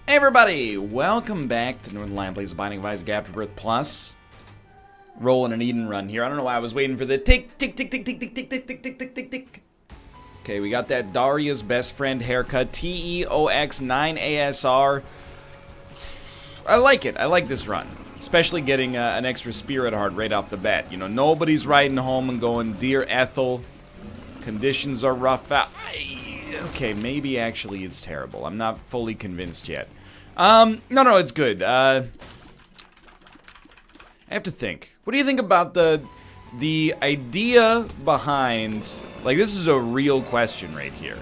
Hey everybody, welcome back to Northernlion Plays The Binding of Isaac Afterbirth Plus. Rolling an Eden run here. I don't know why I was waiting for the tick, tick, tick, tick, tick, tick, tick, tick, tick, tick, tick, tick, tick. Okay, we got that Daria's best friend haircut, TEOX9ASR. I like it. I like this run. Especially getting an extra spirit heart right off the bat. You know, nobody's riding home and going, Dear Ethel, conditions are rough out. Okay, maybe actually it's terrible. I'm not fully convinced yet. No, it's good. I have to think. What do you think about the idea behind... Like, this is a real question right here.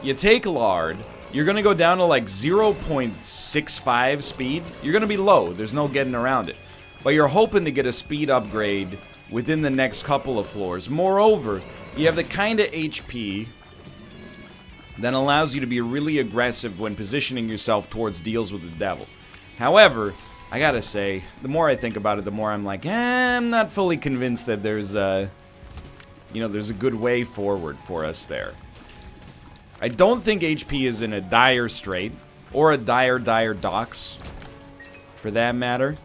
You take lard, you're gonna go down to like 0.65 speed. You're gonna be low, there's no getting around it. But you're hoping to get a speed upgrade within the next couple of floors. Moreover, you have the kind of HP that allows you to be really aggressive when positioning yourself towards deals with the devil. However, I gotta say, the more I think about it, the more I'm like, I'm not fully convinced that there's a, there's a good way forward for us there. I don't think HP is in a dire strait, or a dire docks, for that matter.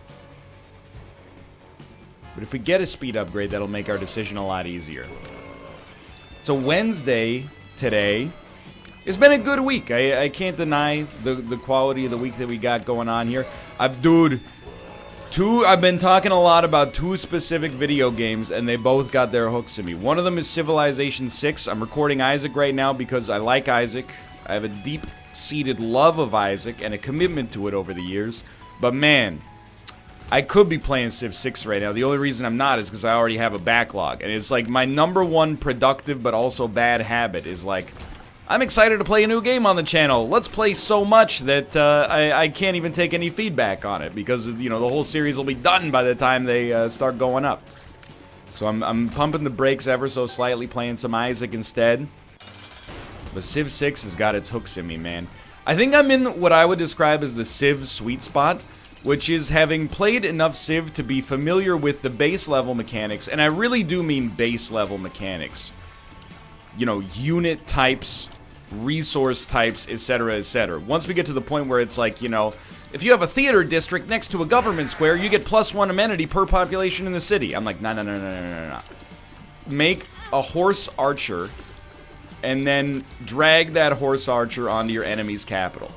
But if we get a speed upgrade, that'll make our decision a lot easier. It's a Wednesday today. It's been a good week. I can't deny the quality of the week that we got going on here. I've been talking a lot about two specific video games, and they both got their hooks in me. One of them is Civilization 6. I'm recording Isaac right now because I like Isaac. I have a deep-seated love of Isaac and a commitment to it over the years. But man, I could be playing Civ 6 right now. The only reason I'm not is because I already have a backlog. And it's like my #1 productive but also bad habit is like, I'm excited to play a new game on the channel. Let's play so much that I can't even take any feedback on it because, the whole series will be done by the time they start going up. So I'm pumping the brakes ever so slightly, playing some Isaac instead. But Civ 6 has got its hooks in me, man. I think I'm in what I would describe as the Civ sweet spot, which is having played enough Civ to be familiar with the base level mechanics, and I really do mean base level mechanics. Unit types, resource types, etc., etc. Once we get to the point where it's like, if you have a theater district next to a government square, you get +1 amenity per population in the city. I'm like, no. Make a horse archer, and then drag that horse archer onto your enemy's capital.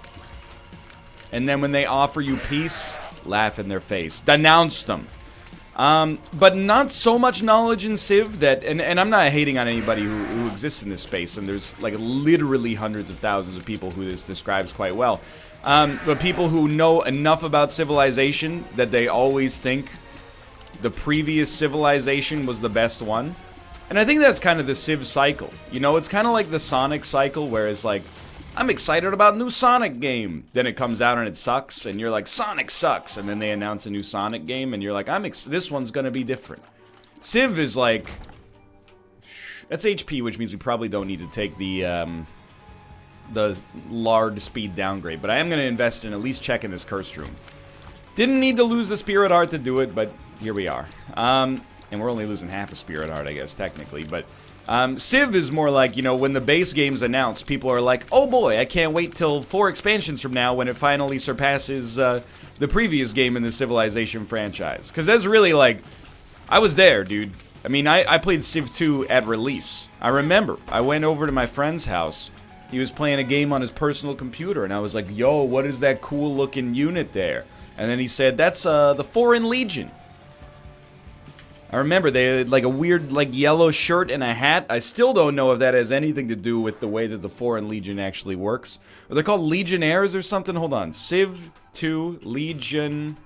And then when they offer you peace, laugh in their face. Denounce them. But not so much knowledge in Civ that, and I'm not hating on anybody who exists in this space, and there's like literally hundreds of thousands of people who this describes quite well. But people who know enough about Civilization that they always think the previous Civilization was the best one. And I think that's kind of the Civ cycle. It's kind of like the Sonic cycle where it's like, I'm excited about a new Sonic game. Then it comes out and it sucks, and you're like, Sonic sucks. And then they announce a new Sonic game, and you're like, this one's gonna be different. Civ is like, that's HP, which means we probably don't need to take the lard speed downgrade. But I am gonna invest in at least checking this cursed room. Didn't need to lose the spirit heart to do it, but here we are. And we're only losing half a spirit heart, I guess, technically, but... Civ is more like, when the base game's announced, people are like, oh boy, I can't wait till 4 expansions from now when it finally surpasses the previous game in the Civilization franchise. Because that's really like, I was there, dude. I mean, I played Civ 2 at release. I remember, I went over to my friend's house. He was playing a game on his personal computer, and I was like, yo, what is that cool looking unit there? And then he said, that's the Foreign Legion. I remember they had like a weird yellow shirt and a hat. I still don't know if that has anything to do with the way that the Foreign Legion actually works. Are they called Legionnaires or something? Hold on. Civ 2 Legion.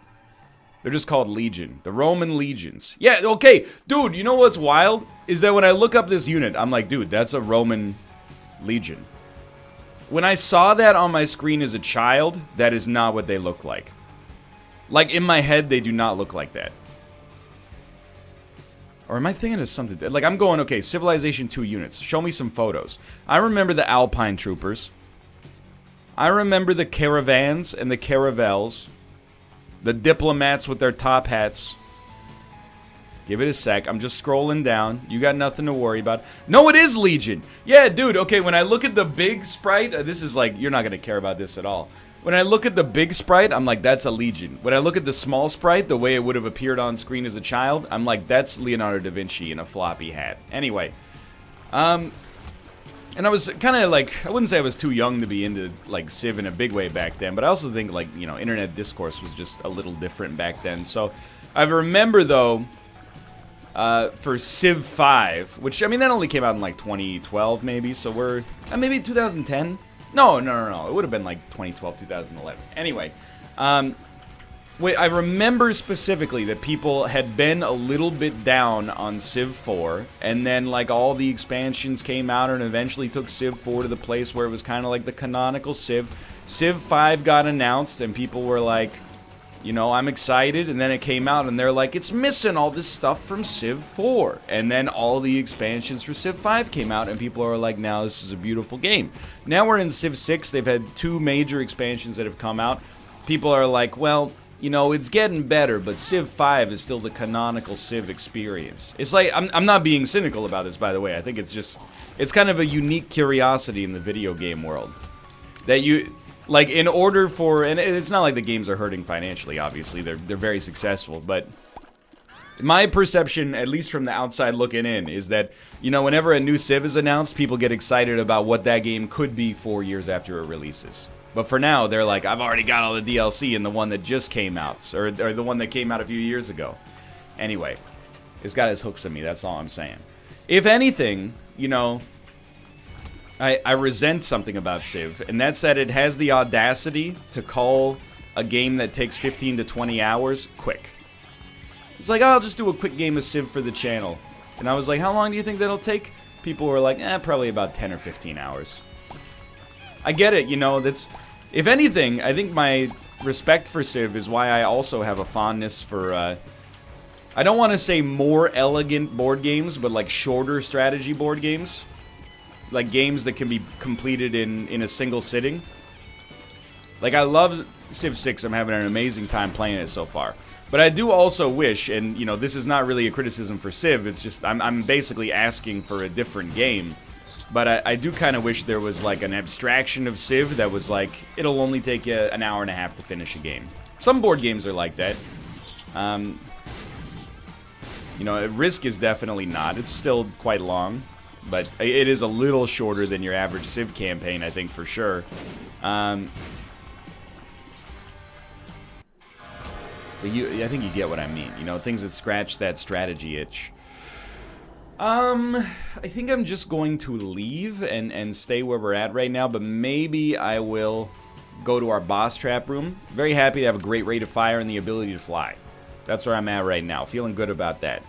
They're just called Legion. The Roman Legions. Yeah, okay. Dude, you know what's wild? Is that when I look up this unit, I'm like, dude, that's a Roman Legion. When I saw that on my screen as a child, that is not what they look like. Like, in my head, they do not look like that. Or am I thinking of something? Like, I'm going, okay, Civilization 2 units. Show me some photos. I remember the Alpine Troopers. I remember the caravans and the caravels. The diplomats with their top hats. Give it a sec. I'm just scrolling down. You got nothing to worry about. No, it is Legion. Yeah, dude. Okay, when I look at the big sprite, this is like, you're not going to care about this at all. When I look at the big sprite, I'm like, that's a Legion. When I look at the small sprite, the way it would have appeared on screen as a child, I'm like, that's Leonardo da Vinci in a floppy hat. Anyway. And I was kind of like, I wouldn't say I was too young to be into, like, Civ in a big way back then, but I also think, like, you know, internet discourse was just a little different back then. So, I remember, though, for Civ 5, which, I mean, that only came out in, like, 2012, maybe, so we're, maybe 2010? No, it would have been, like, 2012, 2011. Anyway, wait, I remember specifically that people had been a little bit down on Civ 4, and then, like, all the expansions came out and eventually took Civ 4 to the place where it was kind of like the canonical Civ. Civ 5 got announced, and people were like, you know, I'm excited, and then it came out, and they're like, it's missing all this stuff from Civ 4. And then all the expansions for Civ 5 came out, and people are like, now this is a beautiful game. Now we're in Civ 6, they've had 2 major expansions that have come out. People are like, well, you know, it's getting better, but Civ 5 is still the canonical Civ experience. It's like, I'm not being cynical about this, by the way. I think it's just, it's kind of a unique curiosity in the video game world. That you, like, in order for, and it's not like the games are hurting financially, obviously. They're very successful, but my perception, at least from the outside looking in, is that, you know, whenever a new Civ is announced, people get excited about what that game could be 4 years after it releases. But for now, they're like, I've already got all the DLC in the one that just came out, or the one that came out a few years ago. Anyway, it's got its hooks in me, that's all I'm saying. If anything, you know, I resent something about Civ, and that's that it has the audacity to call a game that takes 15 to 20 hours quick. It's like, oh, I'll just do a quick game of Civ for the channel. And I was like, how long do you think that'll take? People were like, probably about 10 or 15 hours. I get it, you know, that's, if anything, I think my respect for Civ is why I also have a fondness for, I don't want to say more elegant board games, but like shorter strategy board games. Like games that can be completed in a single sitting. Like, I love Civ 6, I'm having an amazing time playing it so far. But I do also wish, and you know, this is not really a criticism for Civ, it's just, I'm basically asking for a different game. But I do kind of wish there was like an abstraction of Civ that was like, it'll only take you an hour and a half to finish a game. Some board games are like that. You know, Risk is definitely not, it's still quite long. But it is a little shorter than your average Civ campaign, I think, for sure. But I think you get what I mean. You know, things that scratch that strategy itch. I think I'm just going to leave and stay where we're at right now. But maybe I will go to our boss trap room. Very happy to have a great rate of fire and the ability to fly. That's where I'm at right now. Feeling good about that.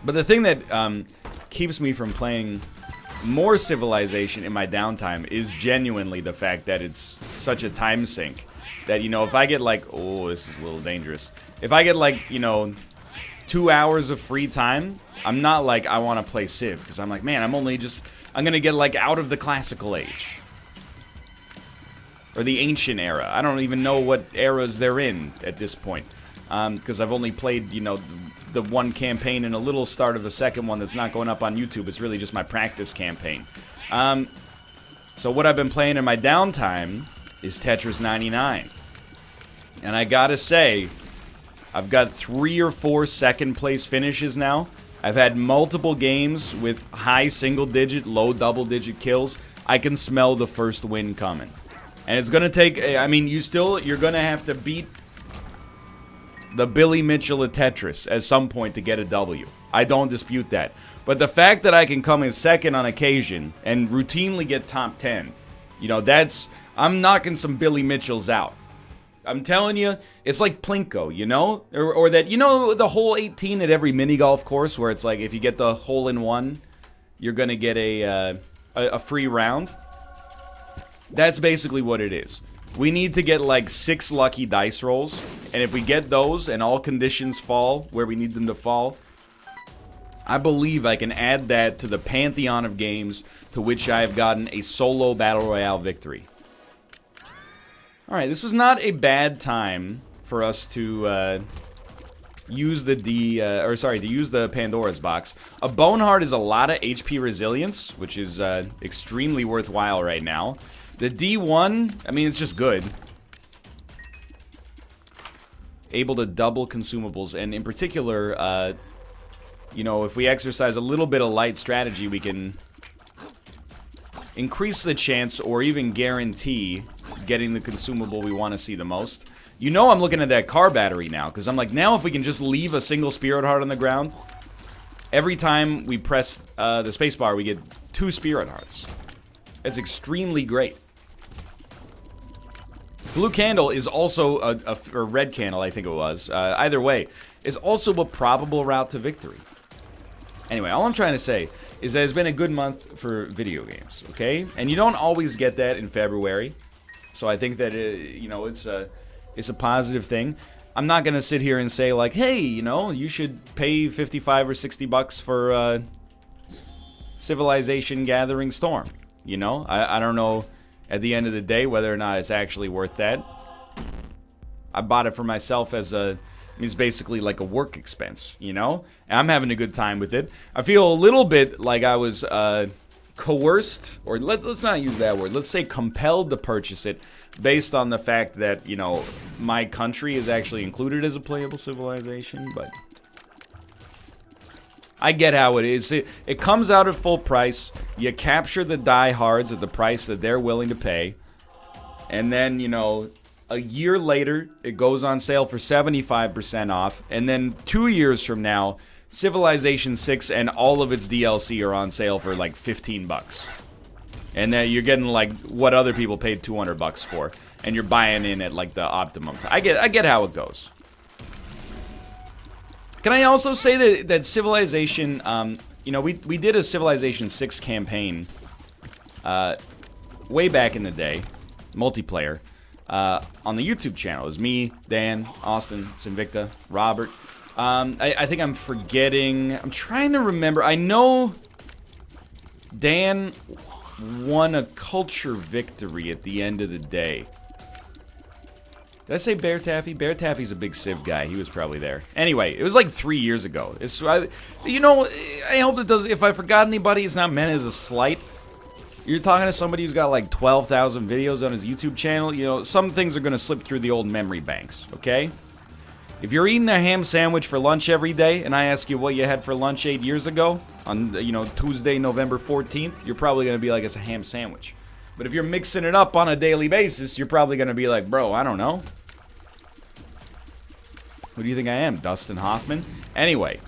But the thing that keeps me from playing more Civilization in my downtime is genuinely the fact that it's such a time sink. That, you know, if I get like, oh, this is a little dangerous. If I get like, you know, 2 hours of free time, I'm not like, I want to play Civ. Because I'm like, man, I'm going to get like out of the classical age. Or the ancient era. I don't even know what eras they're in at this point. Because I've only played, you know, the one campaign and a little start of the second one that's not going up on YouTube. It's really just my practice campaign. So what I've been playing in my downtime is Tetris 99. And I gotta say, I've got 3 or 4 second place finishes now. I've had multiple games with high single digit, low double digit kills. I can smell the first win coming. And it's gonna take, I mean, you're gonna have to beat the Billy Mitchell of Tetris at some point to get a W. I don't dispute that. But the fact that I can come in second on occasion and routinely get top 10, you know, that's, I'm knocking some Billy Mitchells out. I'm telling you, it's like Plinko, you know? Or that, you know, the hole 18 at every mini golf course where it's like, if you get the hole in one, you're gonna get a free round. That's basically what it is. We need to get like 6 lucky dice rolls, and if we get those and all conditions fall where we need them to fall, I believe I can add that to the pantheon of games to which I have gotten a solo battle royale victory. Alright, this was not a bad time for us to use the to use the Pandora's box. A Bone Heart is a lot of HP resilience, which is extremely worthwhile right now. The D1, I mean, it's just good. Able to double consumables, and in particular, you know, if we exercise a little bit of light strategy, we can increase the chance or even guarantee getting the consumable we want to see the most. You know, I'm looking at that car battery now, because I'm like, now if we can just leave a single Spirit Heart on the ground, every time we press the spacebar, we get 2 Spirit Hearts. It's extremely great. Blue Candle is also or Red Candle, I think it was. Either way, is also a probable route to victory. Anyway, all I'm trying to say is that it's been a good month for video games, okay? And you don't always get that in February. So I think that, you know, it's a positive thing. I'm not going to sit here and say, like, hey, you know, you should pay 55 or 60 bucks for Civilization Gathering Storm. You know, I don't know at the end of the day whether or not it's actually worth that. I bought it for myself as it's basically like a work expense, you know? And I'm having a good time with it. I feel a little bit like I was coerced, or let's not use that word. Let's say compelled to purchase it based on the fact that, you know, my country is actually included as a playable civilization, but I get how it is. It comes out at full price. You capture the diehards at the price that they're willing to pay. And then, you know, a year later, it goes on sale for 75% off. And then 2 years from now, Civilization 6 and all of its DLC are on sale for like 15 bucks. And then you're getting like what other people paid 200 bucks for. And you're buying in at like the optimum time. I get how it goes. Can I also say that Civilization, you know, we did a Civilization 6 campaign way back in the day, multiplayer, on the YouTube channel. It was me, Dan, Austin, Sinvicta, Robert. I think I'm forgetting. I'm trying to remember. I know Dan won a culture victory at the end of the day. Did I say Bear Taffy? Bear Taffy's a big Civ guy. He was probably there. Anyway, it was like 3 years ago. You know, I hope it does. If I forgot anybody, it's not meant as a slight. You're talking to somebody who's got like 12,000 videos on his YouTube channel. You know, some things are going to slip through the old memory banks, okay? If you're eating a ham sandwich for lunch every day, and I ask you what you had for lunch 8 years ago, on, you know, Tuesday, November 14th, you're probably going to be like, it's a ham sandwich. But if you're mixing it up on a daily basis, you're probably going to be like, bro, I don't know. Who do you think I am, Dustin Hoffman? Anyway,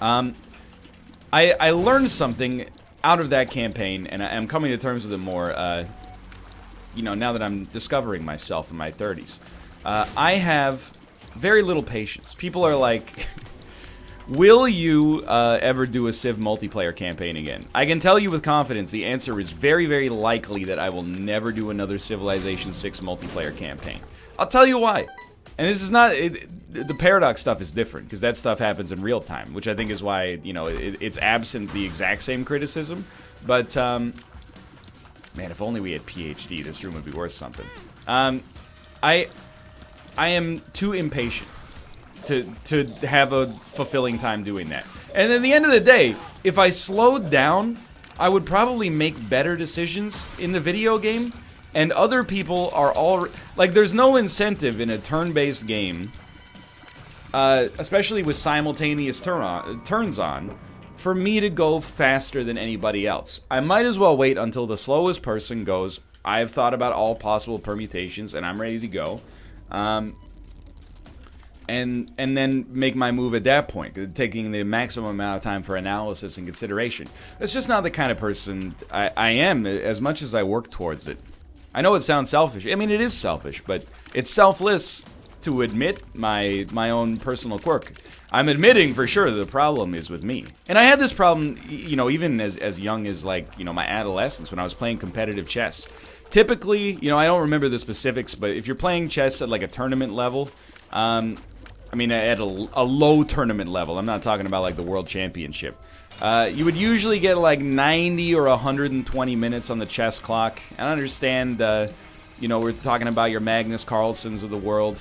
I learned something out of that campaign, and I'm coming to terms with it more, you know, now that I'm discovering myself in my 30s. I have very little patience. People are like, will you ever do a Civ multiplayer campaign again? I can tell you with confidence the answer is very, very likely that I will never do another Civilization 6 multiplayer campaign. I'll tell you why. And this is not... the Paradox stuff is different, because that stuff happens in real time, which I think is why, you know, it's absent the exact same criticism. But, man, if only we had PhD, this room would be worth something. I am too impatient to have a fulfilling time doing that. And at the end of the day, if I slowed down, I would probably make better decisions in the video game. And other people are all... Like, there's no incentive in a turn-based game, especially with simultaneous turns on, for me to go faster than anybody else. I might as well wait until the slowest person goes, I've thought about all possible permutations, and I'm ready to go. And then make my move at that point, taking the maximum amount of time for analysis and consideration. That's just not the kind of person I am, as much as I work towards it. I know it sounds selfish. I mean, it is selfish, but it's selfless to admit my own personal quirk. I'm admitting for sure the problem is with me. And I had this problem, you know, even as young as, like, you know, my adolescence when I was playing competitive chess. Typically, you know, I don't remember the specifics, but if you're playing chess at, like, a tournament level, I mean, at a low tournament level, I'm not talking about, like, the World Championship, you would usually get like 90 or 120 minutes on the chess clock. I understand, You know, we're talking about your Magnus Carlsens of the world.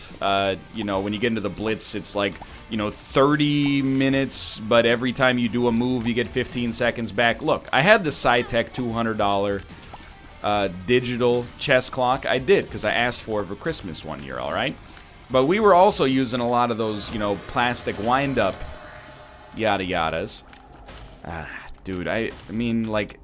You know, when you get into the Blitz, it's like, you know, 30 minutes, but every time you do a move, you get 15 seconds back. Look, I had the SciTech $200 digital chess clock. I did, because I asked for it for Christmas one year, all right? But we were also using a lot of those, you know, plastic wind-up yada yadas. Dude, I mean, like,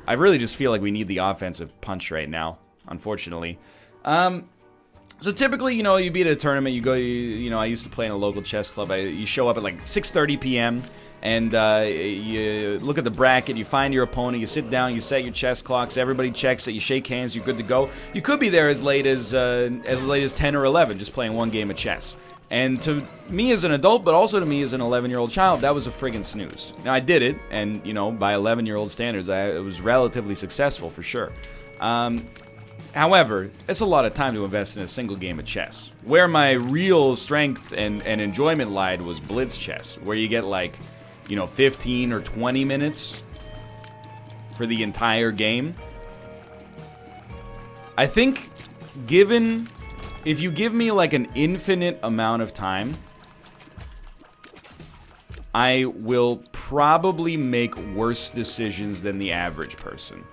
I really just feel like we need the offensive punch right now, unfortunately. So typically, you know, you be at a tournament, you go, you know, I used to play in a local chess club. You show up at like 6:30 p.m. and you look at the bracket, you find your opponent, you sit down, you set your chess clocks, everybody checks it, you shake hands, you're good to go. You could be there as late as 10 or 11, just playing one game of chess. And to me as an adult, but also to me as an 11-year-old child, that was a friggin' snooze. Now, I did it, and, you know, by 11-year-old standards, it was relatively successful, for sure. However, it's a lot of time to invest in a single game of chess. Where my real strength and enjoyment lied was blitz chess, where you get, like, you know, 15 or 20 minutes for the entire game. I think, if you give me like an infinite amount of time, I will probably make worse decisions than the average person.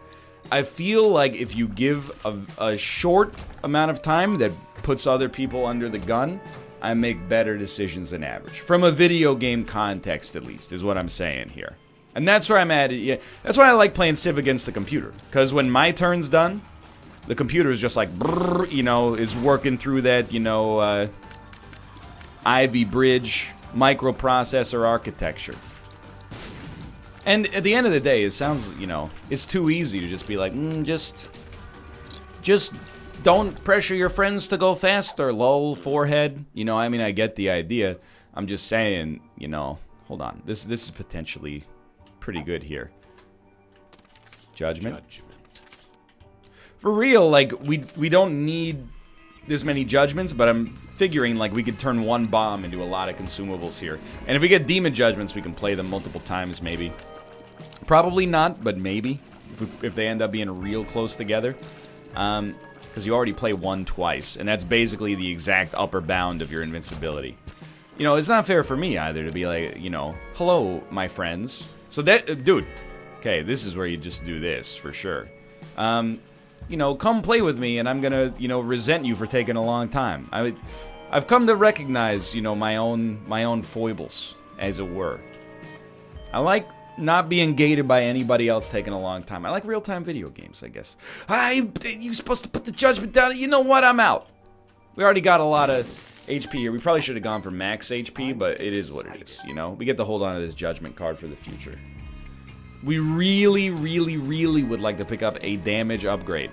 I feel like if you give a short amount of time that puts other people under the gun, I make better decisions than average. From a video game context, at least, is what I'm saying here. And that's where I'm at. Yeah, that's why I like playing Civ against the computer. Because when my turn's done, the computer is just like, brrr, you know, is working through that, you know, Ivy Bridge microprocessor architecture. And at the end of the day, it sounds, you know, it's too easy to just be like, just don't pressure your friends to go faster, lol, forehead. You know, I mean, I get the idea. I'm just saying, you know, hold on. This is potentially pretty good here. Judgment. For real, like, we don't need this many judgments, but I'm figuring, like, we could turn one bomb into a lot of consumables here. And if we get demon judgments, we can play them multiple times, maybe. Probably not, but maybe, if they end up being real close together. Because you already play one twice, and that's basically the exact upper bound of your invincibility. You know, it's not fair for me, either, to be like, you know, hello, my friends. So that, dude, okay, this is where you just do this, for sure. You know, come play with me, and I'm gonna, you know, resent you for taking a long time. I've come to recognize, you know, my own foibles, as it were. I like not being gated by anybody else taking a long time. I like real-time video games, I guess. You're supposed to put the judgment down. You know what? I'm out. We already got a lot of HP here. We probably should have gone for max HP, but it is what it is, you know? We get to hold on to this judgment card for the future. We really, really, really would like to pick up a damage upgrade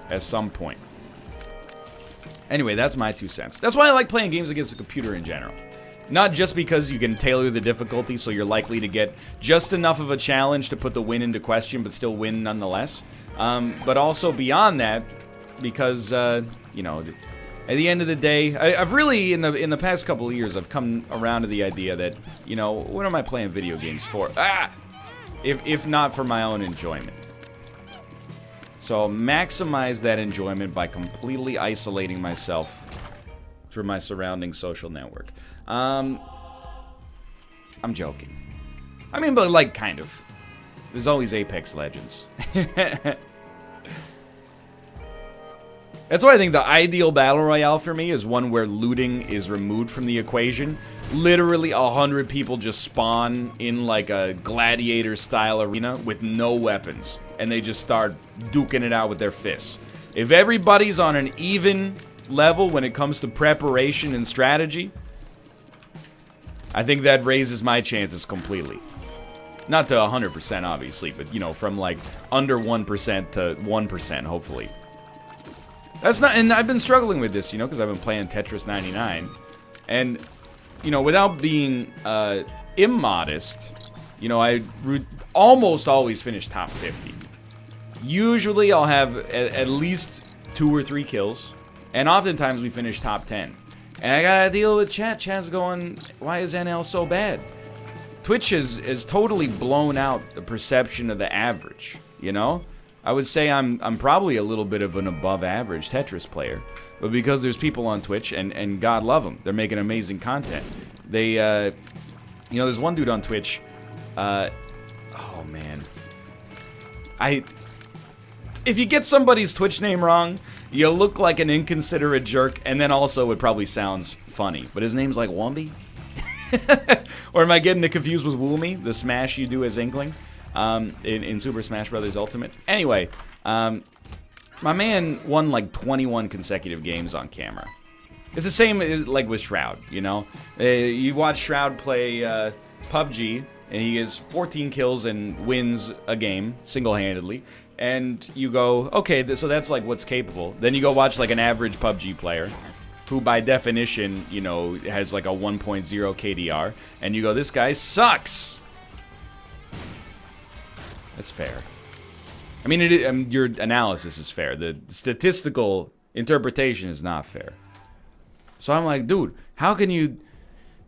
at some point. Anyway, that's my 2 cents. That's why I like playing games against the computer in general. Not just because you can tailor the difficulty so you're likely to get just enough of a challenge to put the win into question but still win nonetheless. But also beyond that, because, you know, at the end of the day, I've really, in the past couple of years, I've come around to the idea that, you know, what am I playing video games for? If not for my own enjoyment. So maximize that enjoyment by completely isolating myself from my surrounding social network. I'm joking. I mean, but like, kind of. There's always Apex Legends. That's why I think the ideal battle royale for me is one where looting is removed from the equation. Literally 100 people just spawn in like a gladiator-style arena with no weapons, and they just start duking it out with their fists. If everybody's on an even level when it comes to preparation and strategy, I think that raises my chances completely. Not to 100%, obviously, but, you know, from like under 1% to 1%, hopefully. That's not, and I've been struggling with this, you know, because I've been playing Tetris 99, and, you know, without being immodest, you know, I almost always finish top 50. Usually I'll have at least 2 or 3 kills, and oftentimes we finish top 10. And I gotta deal with chat. Chat's going, why is NL so bad? Twitch has totally blown out the perception of the average, you know? I would say I'm probably a little bit of an above average Tetris player. But because there's people on Twitch, and God love them, they're making amazing content. They, you know, there's one dude on Twitch, oh man. If you get somebody's Twitch name wrong, you look like an inconsiderate jerk, and then also it probably sounds funny. But his name's like Wombi? Or am I getting it confused with Woomy, the smash you do as Inkling, in Super Smash Bros. Ultimate? Anyway, my man won like 21 consecutive games on camera. It's the same like with Shroud, you know? You watch Shroud play PUBG, and he gets 14 kills and wins a game single-handedly. And you go, okay, so that's like what's capable. Then you go watch like an average PUBG player, who by definition, you know, has like a 1.0 KDR. And you go, this guy sucks. That's fair. I mean, your analysis is fair. The statistical interpretation is not fair. So I'm like, dude, how can you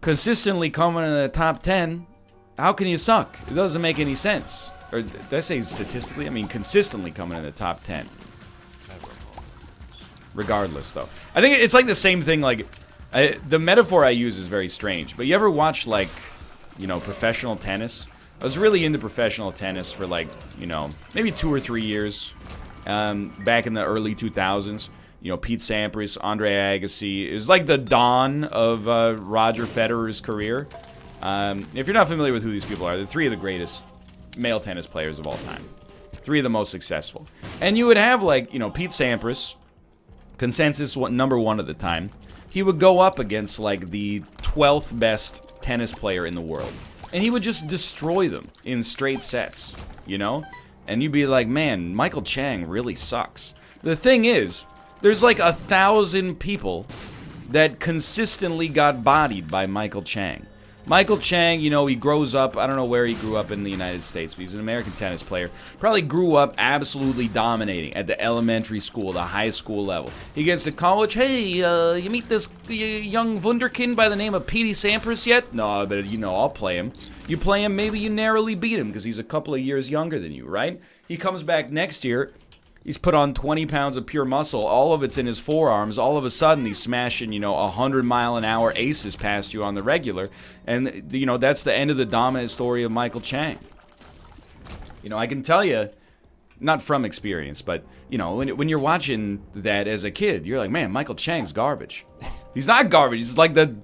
consistently come in the top 10? How can you suck? It doesn't make any sense. Or did I say statistically? I mean, consistently coming in the top 10. Regardless, though. I think it's like the same thing, like, the metaphor I use is very strange. But you ever watch, like, you know, professional tennis? I was really into professional tennis for, like, you know, maybe 2 or 3 years. Back in the early 2000s. You know, Pete Sampras, Andre Agassi. It was like the dawn of Roger Federer's career. If you're not familiar with who these people are, they're 3 of the greatest male tennis players of all time. 3 of the most successful. And you would have, like, you know, Pete Sampras, consensus number 1 at the time. He would go up against, like, the 12th best tennis player in the world. And he would just destroy them in straight sets, you know? And you'd be like, man, Michael Chang really sucks. The thing is, there's like 1,000 people that consistently got bodied by Michael Chang. Michael Chang, you know, he grows up, I don't know where he grew up in the United States, but he's an American tennis player. Probably grew up absolutely dominating at the elementary school, the high school level. He gets to college, hey, you meet this young wunderkind by the name of Petey Sampras yet? No, but you know, I'll play him. You play him, maybe you narrowly beat him because he's a couple of years younger than you, right? He comes back next year. He's put on 20 pounds of pure muscle. All of it's in his forearms. All of a sudden, he's smashing, you know, 100-mile-an-hour aces past you on the regular. And, you know, that's the end of the dominant story of Michael Chang. You know, I can tell you, not from experience, but, you know, when you're watching that as a kid, you're like, man, Michael Chang's garbage. He's not garbage. He's like the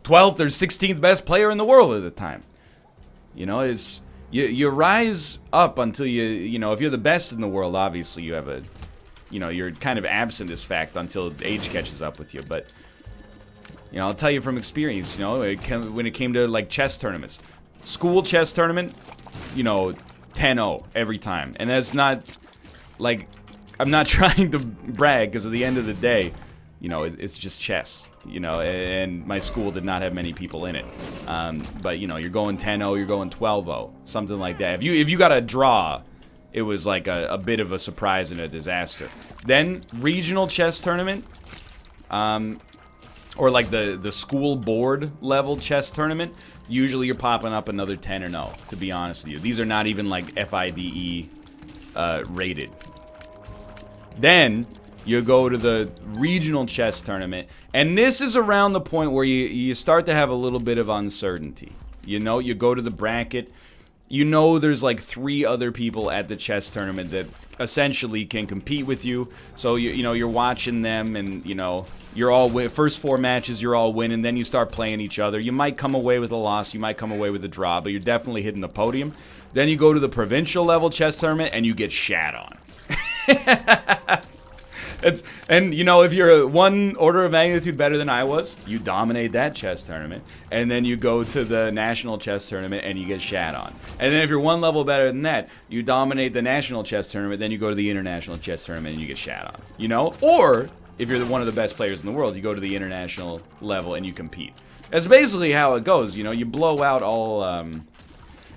12th or 16th best player in the world at the time. You know, it's... You rise up until you know, if you're the best in the world, obviously you have a, you know, you're kind of absent this fact until age catches up with you. But, you know, I'll tell you from experience, you know, when it came to, like, chess tournaments. School chess tournament, you know, 10-0 every time. And that's not, like, I'm not trying to brag because at the end of the day, you know, it's just chess. You know, and my school did not have many people in it. But, you know, you're going 10-0, you're going 12-0, something like that. If you got a draw, it was like a bit of a surprise and a disaster. Then, regional chess tournament, or like the school board level chess tournament, usually you're popping up another 10-0, to be honest with you. These are not even like FIDE rated. Then... you go to the regional chess tournament, and this is around the point where you start to have a little bit of uncertainty. You know, you go to the bracket, you know there's like 3 other people at the chess tournament that essentially can compete with you. So, you know, you're watching them, and, you know, you're all first 4 matches, you're all winning, then you start playing each other. You might come away with a loss, you might come away with a draw, but you're definitely hitting the podium. Then you go to the provincial level chess tournament, and you get shat on. And, you know, if you're 1 order of magnitude better than I was, you dominate that chess tournament. And then you go to the national chess tournament and you get shat on. And then if you're 1 level better than that, you dominate the national chess tournament, then you go to the international chess tournament and you get shat on. You know? Or, if you're one of the best players in the world, you go to the international level and you compete. That's basically how it goes, you know? You blow out all,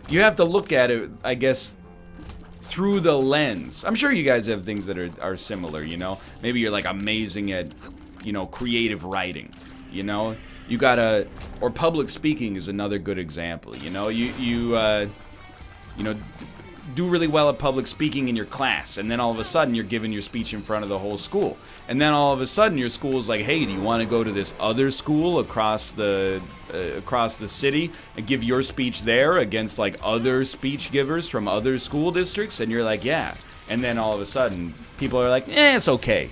you have to look at it, I guess... through the lens. I'm sure you guys have things that are similar, you know? Maybe you're, like, amazing at, you know, creative writing, you know? You gotta... or public speaking is another good example, you know? You know, do really well at public speaking in your class, and then all of a sudden you're giving your speech in front of the whole school, and then all of a sudden your school's like, hey, do you want to go to this other school across the city and give your speech there against like other speech givers from other school districts? And you're like, yeah. And then all of a sudden people are like, it's okay.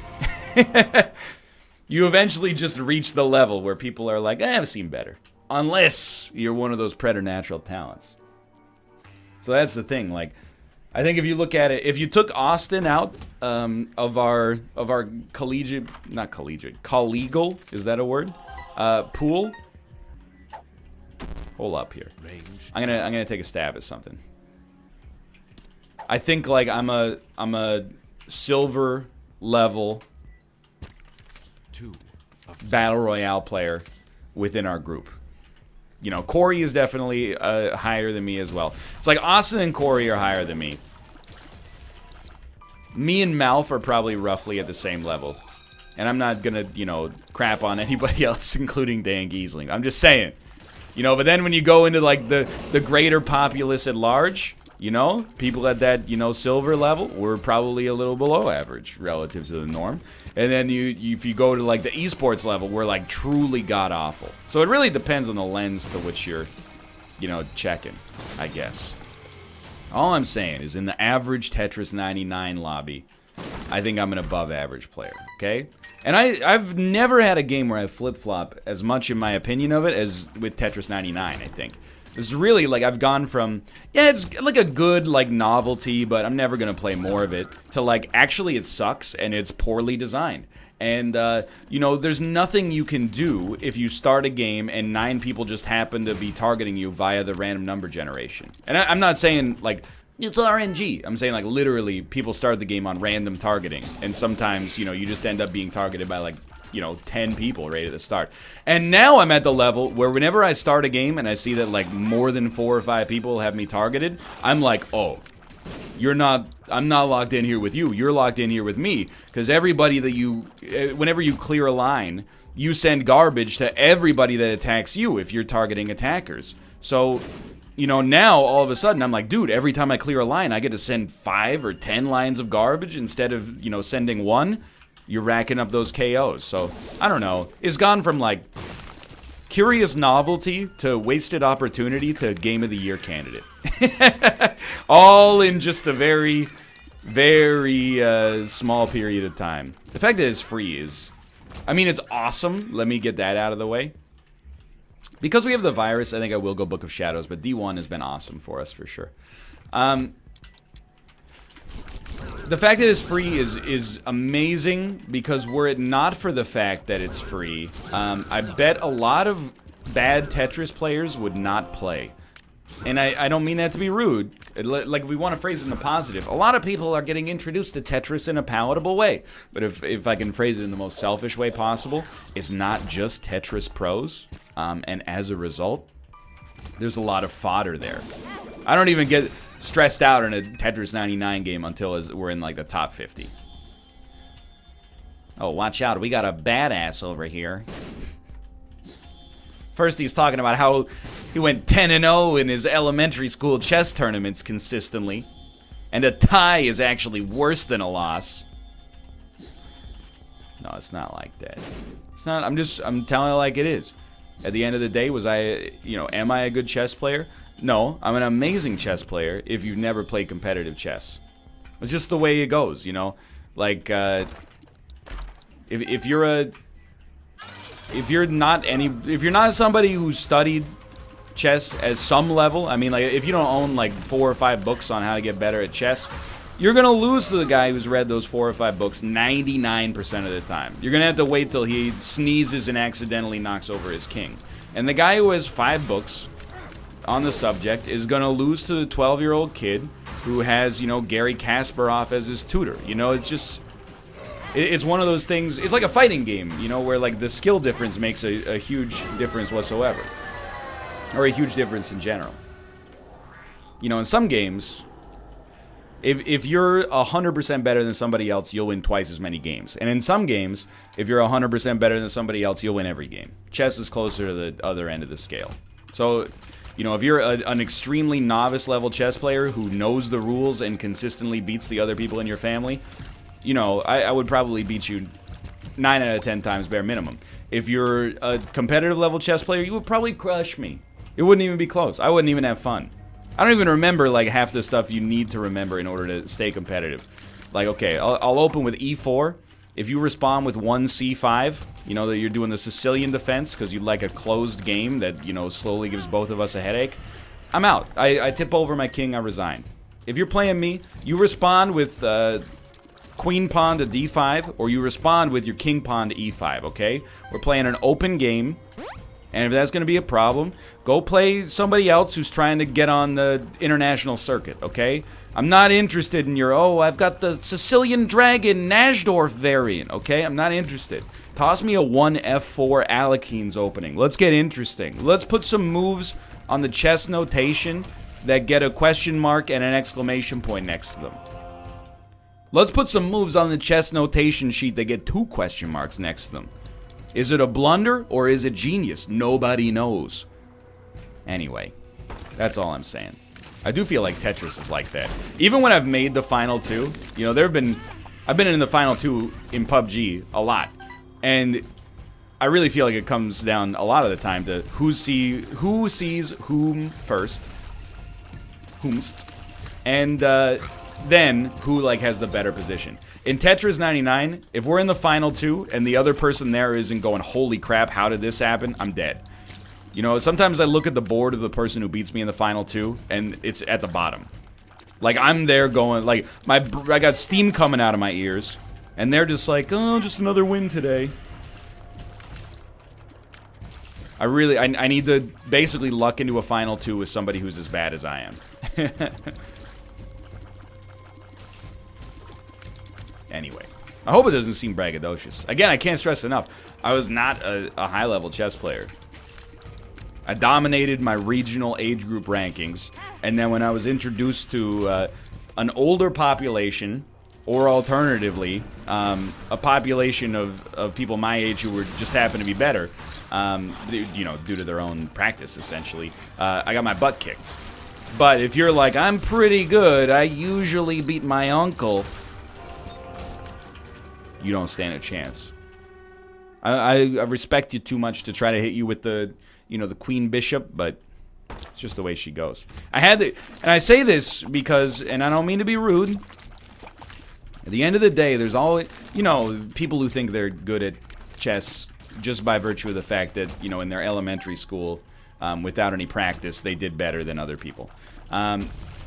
You eventually just reach the level where people are like, I've seen better. Unless you're one of those preternatural talents. So that's the thing. Like, I think if you look at it, if you took Austin out of our collegial, is that a word? Pool. Hold up here. I'm gonna take a stab at something. I think like I'm a silver level battle royale player within our group. You know, Corey is definitely higher than me as well. It's like Austin and Corey are higher than me. Me and Malf are probably roughly at the same level. And I'm not gonna, you know, crap on anybody else, including Dan Giesling. I'm just saying. You know, but then when you go into like the greater populace at large, you know, people at that, you know, silver level, we're probably a little below average relative to the norm. And then if you go to like the esports level, we're like truly god awful. So it really depends on the lens to which you're, you know, checking, I guess. All I'm saying is in the average Tetris 99 lobby, I think I'm an above average player, okay? And I've never had a game where I flip-flop as much in my opinion of it as with Tetris 99, I think. It's really, like, I've gone from, yeah, it's like a good, like, novelty, but I'm never gonna play more of it, to, like, actually it sucks, and it's poorly designed. And, you know, there's nothing you can do if you start a game and 9 people just happen to be targeting you via the random number generation. And I'm not saying, like, it's RNG. I'm saying, like, literally, people start the game on random targeting, and sometimes, you know, you just end up being targeted by, like, you know, 10 people right at the start. And now I'm at the level where whenever I start a game and I see that like more than 4 or 5 people have me targeted, I'm like, oh, I'm not locked in here with you. You're locked in here with me. Because everybody that whenever you clear a line, you send garbage to everybody that attacks you if you're targeting attackers. So, you know, now all of a sudden I'm like, dude, every time I clear a line, I get to send 5 or 10 lines of garbage instead of, you know, sending 1. You're racking up those KOs. So, I don't know. It's gone from, like, curious novelty to wasted opportunity to Game of the Year candidate. All in just a very, very small period of time. The fact that it's free is... I mean, it's awesome. Let me get that out of the way. Because we have the virus, I think I will go Book of Shadows, but D1 has been awesome for us, for sure. The fact that it's free is amazing, because were it not for the fact that it's free, I bet a lot of bad Tetris players would not play. And I don't mean that to be rude. Like, we want to phrase it in the positive. A lot of people are getting introduced to Tetris in a palatable way. But if I can phrase it in the most selfish way possible, it's not just Tetris pros. And as a result, there's a lot of fodder there. I don't even get stressed out in a Tetris 99 game until we're in like the top 50. Oh, watch out. We got a badass over here. First he's talking about how he went 10-0 in his elementary school chess tournaments consistently. And a tie is actually worse than a loss. No, it's not like that. It's not. I'm telling it like it is. At the end of the day, am I a good chess player? No, I'm an amazing chess player if you've never played competitive chess. It's just the way it goes, you know? Like, if you're not somebody who studied chess at some level, I mean, like, if you don't own, like, 4 or 5 books on how to get better at chess, you're gonna lose to the guy who's read those 4 or 5 books 99% of the time. You're gonna have to wait till he sneezes and accidentally knocks over his king. And the guy who has 5 books on the subject is gonna lose to the 12-year-old kid who has, you know, Gary Kasparov as his tutor. You know, it's just... It's one of those things... It's like a fighting game, you know, where, like, the skill difference makes a huge difference whatsoever. Or a huge difference in general. You know, in some games... If you're 100% better than somebody else, you'll win twice as many games. And in some games, if you're 100% better than somebody else, you'll win every game. Chess is closer to the other end of the scale. So, You know, if you're an extremely novice level chess player who knows the rules and consistently beats the other people in your family, you know, I would probably beat you 9 out of 10 times bare minimum. If you're a competitive level chess player, you would probably crush me. It wouldn't even be close. I wouldn't even have fun. I don't even remember like half the stuff you need to remember in order to stay competitive. Like, okay, I'll open with e4. If you respond with 1 c5, you know that you're doing the Sicilian defense because you'd like a closed game that, you know, slowly gives both of us a headache, I'm out. I tip over my king, I resign. If you're playing me, you respond with queen pawn to d5, or you respond with your king pawn to e5, okay? We're playing an open game, and if that's going to be a problem, go play somebody else who's trying to get on the international circuit, okay? I'm not interested in your, oh, I've got the Sicilian Dragon Najdorf variant, okay? I'm not interested. Toss me a 1f4 Alekhines opening. Let's get interesting. Let's put some moves on the chess notation that get a question mark and an exclamation point next to them. Let's put some moves on the chess notation sheet that get 2 question marks next to them. Is it a blunder or is it genius? Nobody knows. Anyway, that's all I'm saying. I do feel like Tetris is like that. Even when I've made the final 2, you know, I've been in the final 2 in PUBG a lot. And I really feel like it comes down a lot of the time to who sees whom first. Whomst. And then who like has the better position. In Tetris 99, if we're in the final 2 and the other person there isn't going, holy crap, how did this happen? I'm dead. You know, sometimes I look at the board of the person who beats me in the final 2 and it's at the bottom. Like, I'm there going, like, I got steam coming out of my ears and they're just like, oh, just another win today. I need to basically luck into a final 2 with somebody who's as bad as I am. Anyway, I hope it doesn't seem braggadocious. Again, I can't stress enough, I was not a high-level chess player. I dominated my regional age group rankings, and then when I was introduced to an older population, or alternatively, a population of people my age who were just happened to be better, you know, due to their own practice, essentially, I got my butt kicked. But if you're like, I'm pretty good, I usually beat my uncle, you don't stand a chance. I respect you too much to try to hit you with the, you know, the queen bishop, but it's just the way she goes. And I say this because, and I don't mean to be rude, at the end of the day, there's always, you know, people who think they're good at chess just by virtue of the fact that, you know, in their elementary school, without any practice, they did better than other people. I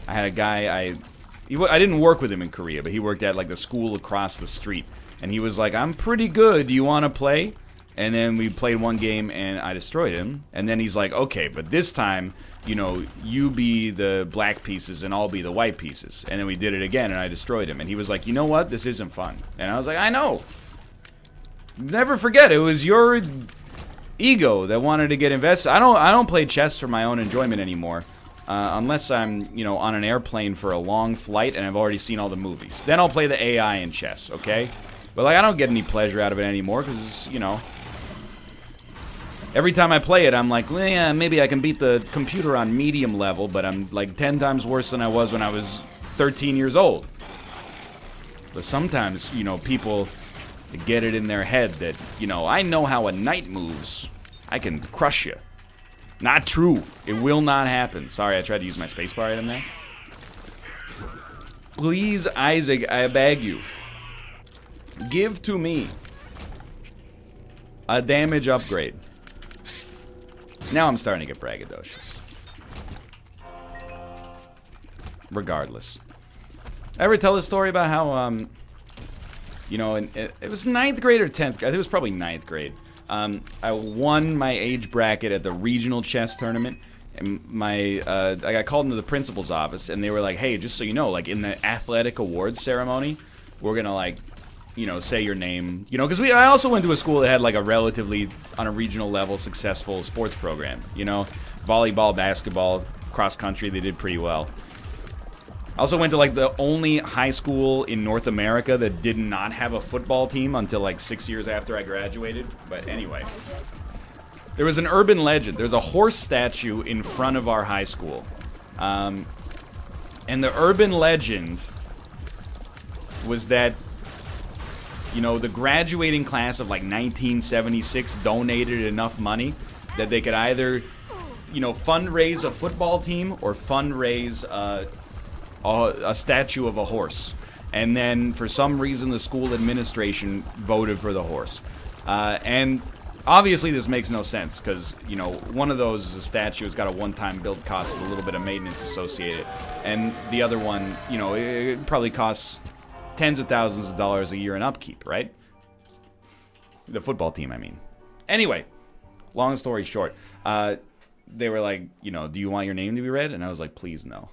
had a guy, I didn't work with him in Korea, but he worked at, like, the school across the street. And he was like, I'm pretty good, do you want to play? And then we played one game and I destroyed him. And then he's like, okay, but this time, you know, you be the black pieces and I'll be the white pieces. And then we did it again and I destroyed him. And he was like, you know what, this isn't fun. And I was like, I know. Never forget, it was your ego that wanted to get invested. I don't play chess for my own enjoyment anymore. Unless I'm, you know, on an airplane for a long flight and I've already seen all the movies. Then I'll play the AI in chess, okay? But, like, I don't get any pleasure out of it anymore because, you know, every time I play it, I'm like, well, yeah, maybe I can beat the computer on medium level, but I'm, like, 10 times worse than I was when I was 13 years old. But sometimes, you know, people get it in their head that, you know, I know how a knight moves. I can crush you. Not true. It will not happen. Sorry, I tried to use my spacebar item there. Please, Isaac, I beg you. Give to me a damage upgrade. Now I'm starting to get braggadocious. Regardless. Ever tell a story about how, you know, it was 9th grade or 10th grade? I think it was probably 9th grade. I won my age bracket at the regional chess tournament. And I got called into the principal's office, and they were like, hey, just so you know, like, in the athletic awards ceremony, we're gonna, like, you know, say your name, you know, because I also went to a school that had, like, a relatively, on a regional level, successful sports program, you know, volleyball, basketball, cross country, they did pretty well. I also went to, like, the only high school in North America that did not have a football team until, like, 6 years after I graduated, but anyway. There was an urban legend. There's a horse statue in front of our high school. And the urban legend was that, you know, the graduating class of like 1976 donated enough money that they could either, you know, fundraise a football team or fundraise a statue of a horse. And then for some reason the school administration voted for the horse. And obviously this makes no sense because, you know, one of those is a statue. It's got a one-time build cost with a little bit of maintenance associated. And the other one, you know, it probably costs tens of thousands of dollars a year in upkeep, right? The football team, I mean. Anyway, long story short, they were like, you know, do you want your name to be read? And I was like, please no.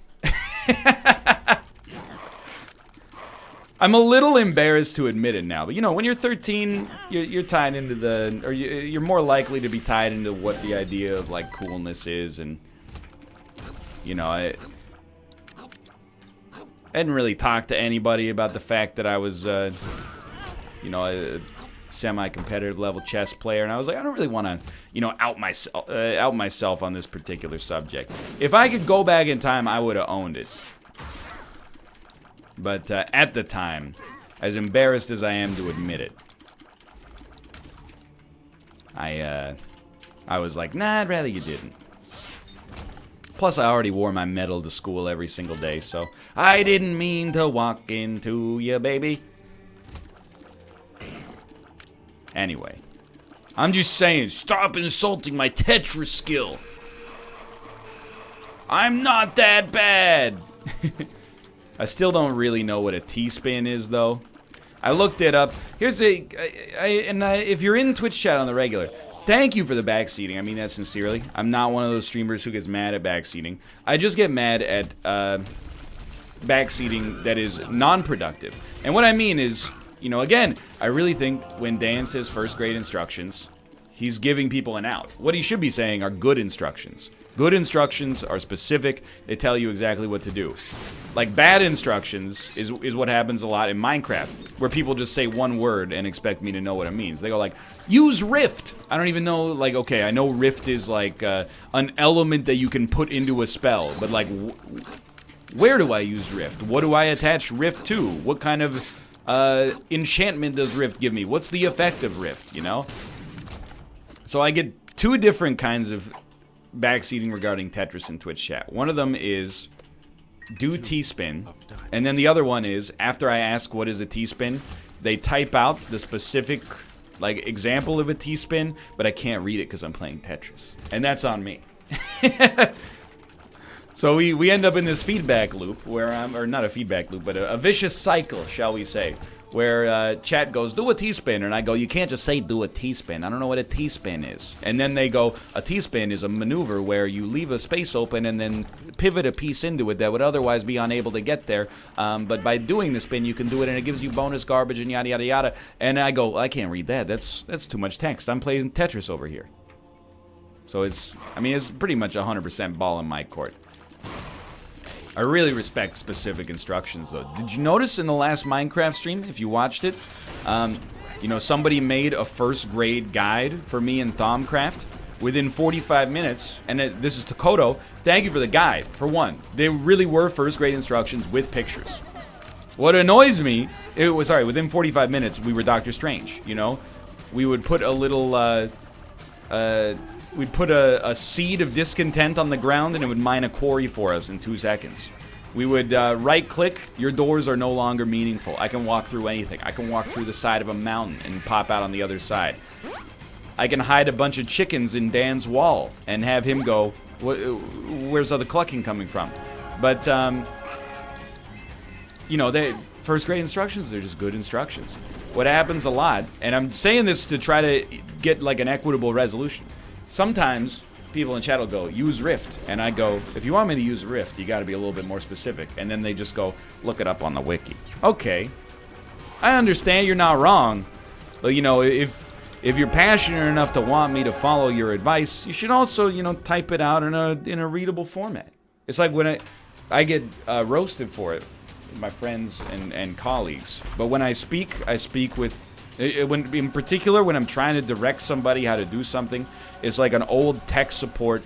I'm a little embarrassed to admit it now, but you know, when you're 13, you're tied into the, or you're more likely to be tied into what the idea of like coolness is, and you know, I hadn't really talked to anybody about the fact that I was, you know, a semi-competitive level chess player, and I was like, I don't really want to, you know, out myself on this particular subject. If I could go back in time, I would have owned it. But at the time, as embarrassed as I am to admit it, I was like, nah, I'd rather you didn't. Plus, I already wore my medal to school every single day, so I didn't mean to walk into you, baby. Anyway, I'm just saying, stop insulting my Tetris skill. I'm not that bad. I still don't really know what a T-spin is, though. I looked it up. Here's if you're in Twitch chat on the regular, thank you for the backseating. I mean that sincerely. I'm not one of those streamers who gets mad at backseating. I just get mad at backseating that is non-productive. And what I mean is, you know, again, I really think when Dan says first grade instructions, he's giving people an out. What he should be saying are good instructions. Good instructions are specific. They tell you exactly what to do. Like, bad instructions is what happens a lot in Minecraft, where people just say one word and expect me to know what it means. They go like, use Rift. I don't even know, like, okay, I know Rift is like an element that you can put into a spell, but like, where do I use Rift? What do I attach Rift to? What kind of enchantment does Rift give me? What's the effect of Rift, you know? So I get two different kinds of backseating regarding Tetris in Twitch chat. One of them is do T-spin, and then the other one is after I ask what is a T-spin, they type out the specific like example of a T-spin, but I can't read it because I'm playing Tetris, and that's on me. So we end up in this feedback loop where or not a feedback loop, but a vicious cycle, shall we say, where chat goes, do a T-spin, and I go, you can't just say do a T-spin. I don't know what a T-spin is. And then they go, a T-spin is a maneuver where you leave a space open and then pivot a piece into it that would otherwise be unable to get there. But by doing the spin, you can do it, and it gives you bonus garbage and yada, yada, yada. And I go, I can't read that. That's too much text. I'm playing Tetris over here. So it's pretty much 100% ball in my court. I really respect specific instructions, though. Did you notice in the last Minecraft stream, if you watched it, you know, somebody made a first grade guide for me in Thaumcraft within 45 minutes, and this is Takoto. Thank you for the guide, for one. They really were first grade instructions with pictures. What annoys me, within 45 minutes, we were Doctor Strange, you know? We would put a little, we'd put a seed of discontent on the ground, and it would mine a quarry for us in 2 seconds. We would right-click. Your doors are no longer meaningful. I can walk through anything. I can walk through the side of a mountain and pop out on the other side. I can hide a bunch of chickens in Dan's wall and have him go, where's all the clucking coming from? But, you know, first grade instructions, they're just good instructions. What happens a lot, and I'm saying this to try to get like an equitable resolution. Sometimes people in chat will go, use Rift. And I go, if you want me to use Rift, you got to be a little bit more specific. And then they just go, look it up on the wiki. Okay. I understand you're not wrong. But, you know, if you're passionate enough to want me to follow your advice, you should also, you know, type it out in a readable format. It's like when I get roasted for it, my friends and colleagues. But when I speak with In particular, when I'm trying to direct somebody how to do something, it's like an old tech support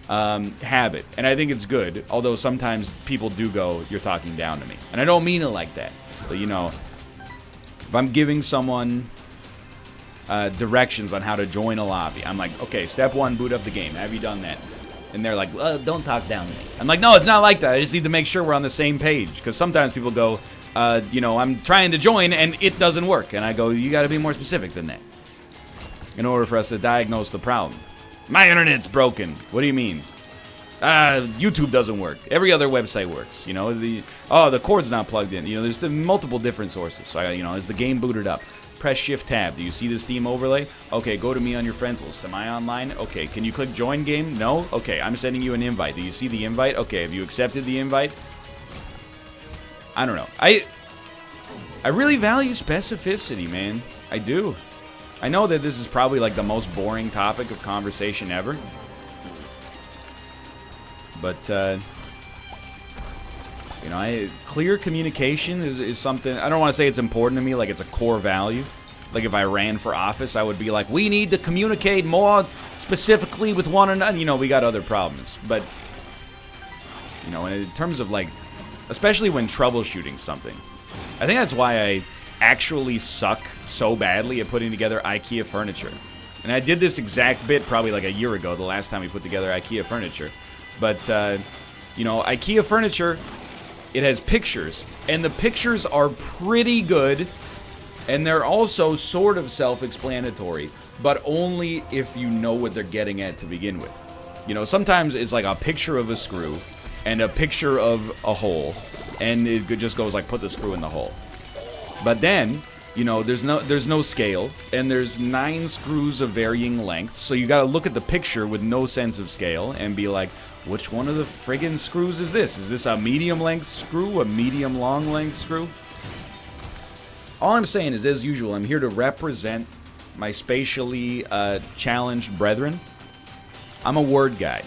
habit. And I think it's good, although sometimes people do go, you're talking down to me. And I don't mean it like that. But, you know, if I'm giving someone directions on how to join a lobby, I'm like, okay, step 1, boot up the game. Have you done that? And they're like, don't talk down to me. I'm like, no, it's not like that. I just need to make sure we're on the same page. Because sometimes people go, you know, I'm trying to join and it doesn't work. And I go, you got to be more specific than that in order for us to diagnose the problem. My internet's broken. What do you mean? YouTube doesn't work. Every other website works. You know, the cord's not plugged in. You know, there's multiple different sources. So, you know, is the game booted up? Press Shift Tab. Do you see the Steam overlay? Okay, go to me on your friends list. Am I online? Okay, can you click join game? No? Okay, I'm sending you an invite. Do you see the invite? Okay, have you accepted the invite? I don't know. I really value specificity, man. I do. I know that this is probably like the most boring topic of conversation ever. But, you know, clear communication is something, I don't want to say it's important to me, like it's a core value. Like if I ran for office, I would be like, we need to communicate more specifically with one another. You know, we got other problems. But, you know, in terms of like, especially when troubleshooting something, I think that's why I actually suck so badly at putting together IKEA furniture. And I did this exact bit probably like a year ago, the last time we put together IKEA furniture. But, you know, IKEA furniture, it has pictures, and the pictures are pretty good, and they're also sort of self-explanatory, but only if you know what they're getting at to begin with. You know, sometimes it's like a picture of a screw and a picture of a hole, and it just goes like, put the screw in the hole. But then, you know, there's no scale, and there's 9 screws of varying lengths, so you gotta look at the picture with no sense of scale and be like, which one of the friggin' screws is this? Is this a medium length screw, a medium long length screw? All I'm saying is, as usual, I'm here to represent my spatially challenged brethren. I'm a word guy.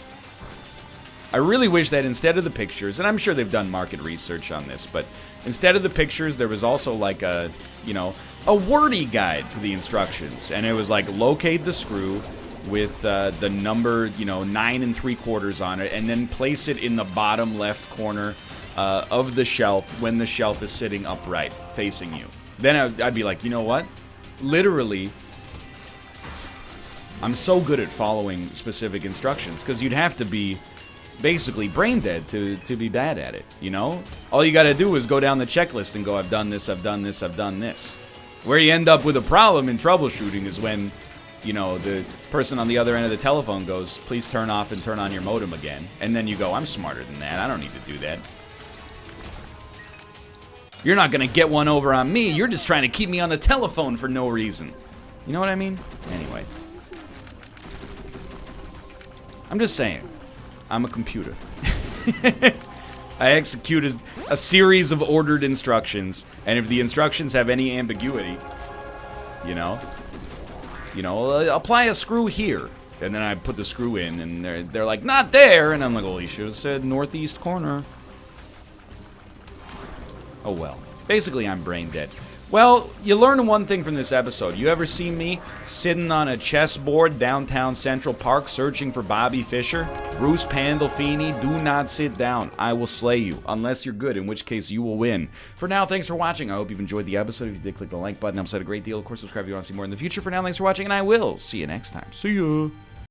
I really wish that instead of the pictures, and I'm sure they've done market research on this, but instead of the pictures, there was also like a, you know, a wordy guide to the instructions. And it was like, locate the screw with the number, you know, 9 3/4 on it, and then place it in the bottom left corner of the shelf when the shelf is sitting upright, facing you. Then I'd be like, you know what? Literally, I'm so good at following specific instructions, because you'd have to be basically brain dead to be bad at it, you know? All you gotta do is go down the checklist and go, I've done this, I've done this, I've done this. Where you end up with a problem in troubleshooting is when, you know, the person on the other end of the telephone goes, please turn off and turn on your modem again. And then you go, I'm smarter than that. I don't need to do that. You're not going to get one over on me. You're just trying to keep me on the telephone for no reason. You know what I mean? Anyway. I'm just saying. I'm a computer. I execute a series of ordered instructions. And if the instructions have any ambiguity, you know, apply a screw here. And then I put the screw in, and they're like, not there. And I'm like, well, you should have said northeast corner. Oh, well. Basically, I'm brain dead. Well, you learn one thing from this episode. You ever see me sitting on a chessboard downtown Central Park searching for Bobby Fischer? Bruce Pandolfini, do not sit down. I will slay you, unless you're good, in which case you will win. For now, thanks for watching. I hope you've enjoyed the episode. If you did, click the like button. It helps out a great deal. Of course, subscribe if you want to see more in the future. For now, thanks for watching, and I will see you next time. See ya!